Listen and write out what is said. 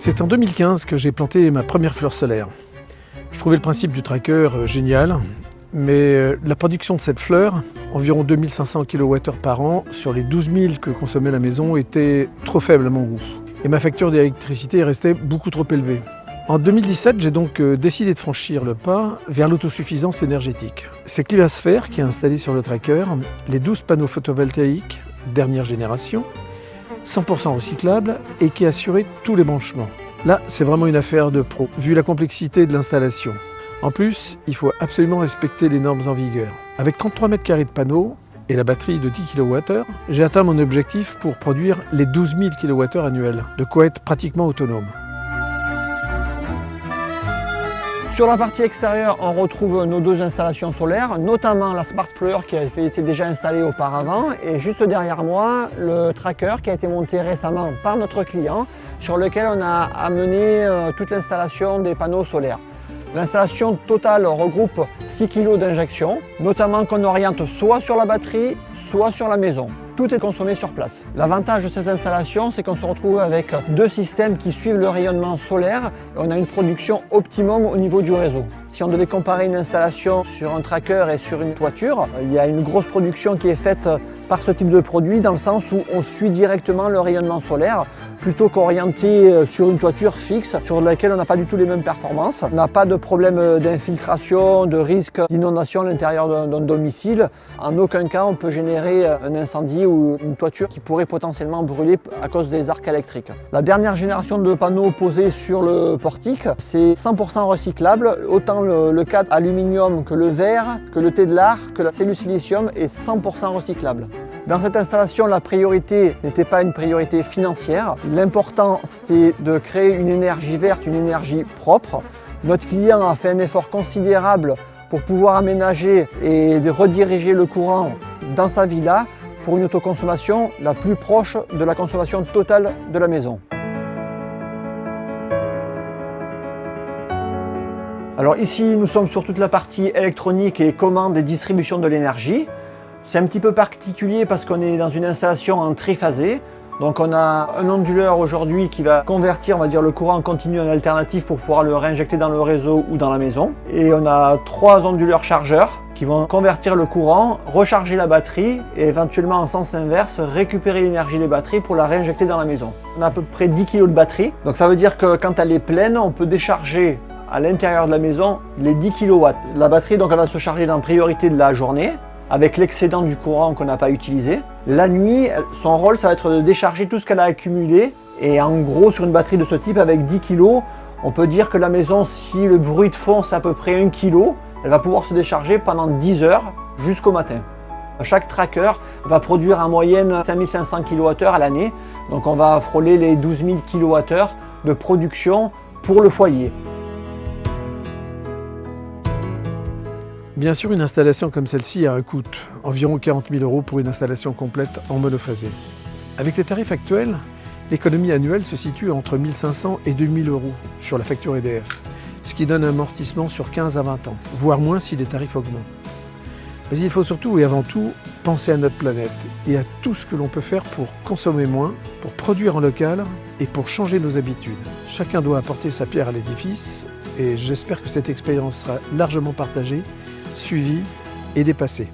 C'est en 2015 que j'ai planté ma première fleur solaire. Je trouvais le principe du tracker génial, mais la production de cette fleur, environ 2500 kWh par an, sur les 12 000 que consommait la maison, était trop faible à mon goût. Et ma facture d'électricité restait beaucoup trop élevée. En 2017, j'ai donc décidé de franchir le pas vers l'autosuffisance énergétique. C'est Clivasphère qui a installé sur le tracker les 12 panneaux photovoltaïques dernière génération, 100% recyclables et qui assuraient tous les branchements. Là, c'est vraiment une affaire de pro, vu la complexité de l'installation. En plus, il faut absolument respecter les normes en vigueur. Avec 33 mètres carrés de panneaux et la batterie de 10 kWh, j'ai atteint mon objectif pour produire les 12 000 kWh annuels, de quoi être pratiquement autonome. Sur la partie extérieure, on retrouve nos deux installations solaires, notamment la SmartFleur qui a été déjà installée auparavant et juste derrière moi, le tracker qui a été monté récemment par notre client sur lequel on a amené toute l'installation des panneaux solaires. L'installation totale regroupe 6 kg d'injection, notamment qu'on oriente soit sur la batterie, soit sur la maison. Tout est consommé sur place. L'avantage de cette installation, c'est qu'on se retrouve avec deux systèmes qui suivent le rayonnement solaire et on a une production optimum au niveau du réseau. Si on devait comparer une installation sur un tracker et sur une toiture, il y a une grosse production qui est faite par ce type de produit dans le sens où on suit directement le rayonnement solaire plutôt qu'orienté sur une toiture fixe sur laquelle on n'a pas du tout les mêmes performances. On n'a pas de problème d'infiltration, de risque d'inondation à l'intérieur d'un domicile. En aucun cas on peut générer un incendie ou une toiture qui pourrait potentiellement brûler à cause des arcs électriques. La dernière génération de panneaux posés sur le portique, c'est 100% recyclable, autant le cadre aluminium que le verre, que le Tedlar, que la cellule silicium est 100% recyclable. Dans cette installation, la priorité n'était pas une priorité financière. L'important, c'était de créer une énergie verte, une énergie propre. Notre client a fait un effort considérable pour pouvoir aménager et de rediriger le courant dans sa villa pour une autoconsommation la plus proche de la consommation totale de la maison. Alors ici, nous sommes sur toute la partie électronique et commande et distribution de l'énergie. C'est un petit peu particulier parce qu'on est dans une installation en triphasé. Donc on a un onduleur aujourd'hui qui va convertir, on va dire, le courant continu en alternatif pour pouvoir le réinjecter dans le réseau ou dans la maison. Et on a 3 onduleurs chargeurs qui vont convertir le courant, recharger la batterie et éventuellement en sens inverse récupérer l'énergie des batteries pour la réinjecter dans la maison. On a à peu près 10 kg de batterie. Donc ça veut dire que quand elle est pleine, on peut décharger à l'intérieur de la maison les 10 kW. La batterie, donc, elle va se charger en priorité de la journée, avec l'excédent du courant qu'on n'a pas utilisé. La nuit, son rôle, ça va être de décharger tout ce qu'elle a accumulé. Et en gros, sur une batterie de ce type, avec 10 kg, on peut dire que la maison, si le bruit de fond, c'est à peu près 1 kg, elle va pouvoir se décharger pendant 10 heures jusqu'au matin. Chaque tracker va produire en moyenne 5500 kWh à l'année. Donc on va frôler les 12 000 kWh de production pour le foyer. Bien sûr, une installation comme celle-ci a un coût, environ 40 000 € pour une installation complète en monophasé. Avec les tarifs actuels, l'économie annuelle se situe entre 1 500 et 2 000 € sur la facture EDF, ce qui donne un amortissement sur 15 à 20 ans, voire moins si les tarifs augmentent. Mais il faut surtout et avant tout penser à notre planète et à tout ce que l'on peut faire pour consommer moins, pour produire en local et pour changer nos habitudes. Chacun doit apporter sa pierre à l'édifice et j'espère que cette expérience sera largement partagée, suivie et dépassée.